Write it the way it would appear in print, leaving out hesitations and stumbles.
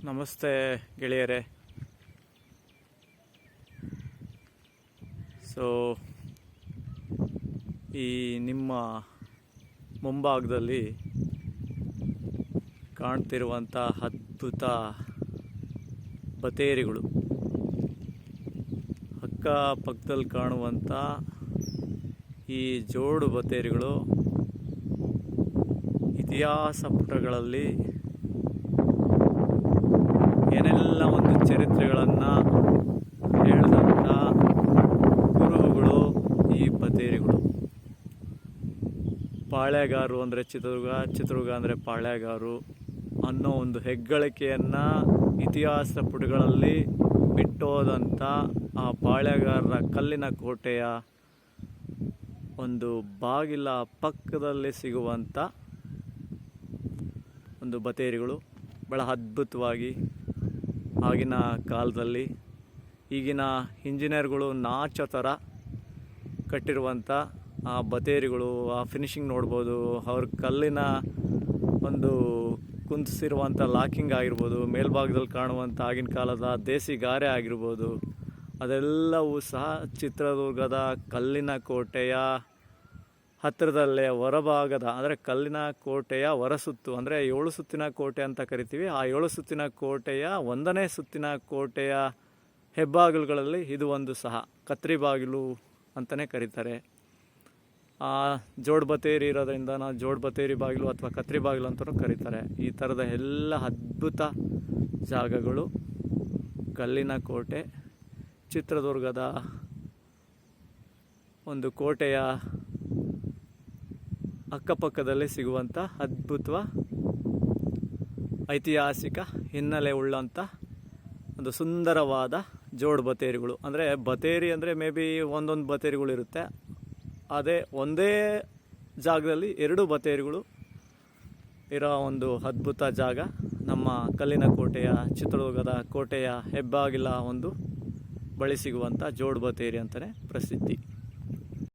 ನಮಸ್ತೆ ಗೆಳೆಯರೇ. ಈ ನಿಮ್ಮ ಮುಂಭಾಗದಲ್ಲಿ ಕಾಣ್ತಿರುವಂಥ ಅದ್ಭುತ ಬತೇರಿಗಳು, ಅಕ್ಕಪಕ್ಕದಲ್ಲಿ ಕಾಣುವಂಥ ಈ ಜೋಡು ಬತೇರಿಗಳು ಇತಿಹಾಸ ಪುಟಗಳಲ್ಲಿ ಏನೆಲ್ಲ ಒಂದು ಚರಿತ್ರೆಗಳನ್ನು ಹೇಳಿದಂಥ ಕುರುಹುಗಳು ಈ ಬತೇರಿಗಳು. ಪಾಳ್ಯಗಾರರು ಅಂದರೆ ಚಿತ್ರದುರ್ಗ ಅಂದರೆ ಪಾಳ್ಯಗಾರರು ಅನ್ನೋ ಒಂದು ಹೆಗ್ಗಳಿಕೆಯನ್ನು ಇತಿಹಾಸ ಪುಟಗಳಲ್ಲಿ ಬಿಟ್ಟೋದಂಥ ಆ ಪಾಳ್ಯಗಾರರ ಕಲ್ಲಿನ ಕೋಟೆಯ ಒಂದು ಬಾಗಿಲ ಪಕ್ಕದಲ್ಲಿ ಸಿಗುವಂಥ ಒಂದು ಬತೇರಿಗಳು ಭಾಳ ಅದ್ಭುತವಾಗಿ ಆಗಿನ ಕಾಲದಲ್ಲಿ ಈಗಿನ ಇಂಜಿನಿಯರ್ಗಳು ನಾಚೋ ಥರ ಕಟ್ಟಿರುವಂಥ ಆ ಬತೇರಿಗಳು, ಆ ಫಿನಿಶಿಂಗ್ ನೋಡ್ಬೋದು. ಅವ್ರ ಕಲ್ಲಿನ ಒಂದು ಕುಂದಿಸಿರುವಂಥ ಲಾಕಿಂಗ್ ಆಗಿರ್ಬೋದು, ಮೇಲ್ಭಾಗದಲ್ಲಿ ಕಾಣುವಂಥ ಆಗಿನ ಕಾಲದ ದೇಸಿ ಗಾರೆ ಆಗಿರ್ಬೋದು, ಅದೆಲ್ಲವೂ ಸಹ ಚಿತ್ರದುರ್ಗದ ಕಲ್ಲಿನ ಕೋಟೆಯ ಹತ್ತಿರದಲ್ಲೇ ಹೊರಭಾಗದ ಅಂದರೆ ಕಲ್ಲಿನ ಕೋಟೆಯ ಹೊರಸುತ್ತು ಅಂದರೆ 7 ಸುತ್ತಿನ ಕೋಟೆ ಅಂತ ಕರಿತೀವಿ. ಆ 7 ಸುತ್ತಿನ ಕೋಟೆಯ 1ನೇ ಸುತ್ತಿನ ಕೋಟೆಯ ಹೆಬ್ಬಾಗಿಲುಗಳಲ್ಲಿ ಇದು ಒಂದು ಸಹ ಕತ್ರಿ ಬಾಗಿಲು ಅಂತಲೇ ಕರೀತಾರೆ. ಆ ಜೋಡು ಬತೇರಿ ಇರೋದ್ರಿಂದ ನಾವು ಜೋಡು ಬತೇರಿ ಬಾಗಿಲು ಅಥವಾ ಕತ್ರಿ ಬಾಗಿಲು ಅಂತಲೂ ಕರೀತಾರೆ. ಈ ಥರದ ಎಲ್ಲ ಅದ್ಭುತ ಜಾಗಗಳು ಕಲ್ಲಿನ ಕೋಟೆ, ಚಿತ್ರದುರ್ಗದ ಒಂದು ಕೋಟೆಯ ಅಕ್ಕಪಕ್ಕದಲ್ಲಿ ಸಿಗುವಂಥ ಅದ್ಭುತ ಐತಿಹಾಸಿಕ ಹಿನ್ನೆಲೆ ಉಳ್ಳಂಥ ಒಂದು ಸುಂದರವಾದ ಜೋಡು ಬತೇರಿಗಳು. ಅಂದರೆ ಬತೇರಿ ಅಂದರೆ ಮೇ ಬಿ ಒಂದೊಂದು ಬತೇರಿಗಳು ಇರುತ್ತೆ, ಅದೇ ಒಂದೇ ಜಾಗದಲ್ಲಿ 2 ಬತೇರಿಗಳು ಇರೋ ಒಂದು ಅದ್ಭುತ ಜಾಗ ನಮ್ಮ ಕಲ್ಲಿನ ಕೋಟೆಯ ಚಿತ್ರದುರ್ಗದ ಕೋಟೆಯ ಹೆಬ್ಬಾಗಿಲ ಒಂದು ಬಳಿ ಸಿಗುವಂಥ ಜೋಡು ಬತೇರಿ ಅಂತಲೇ ಪ್ರಸಿದ್ಧಿ.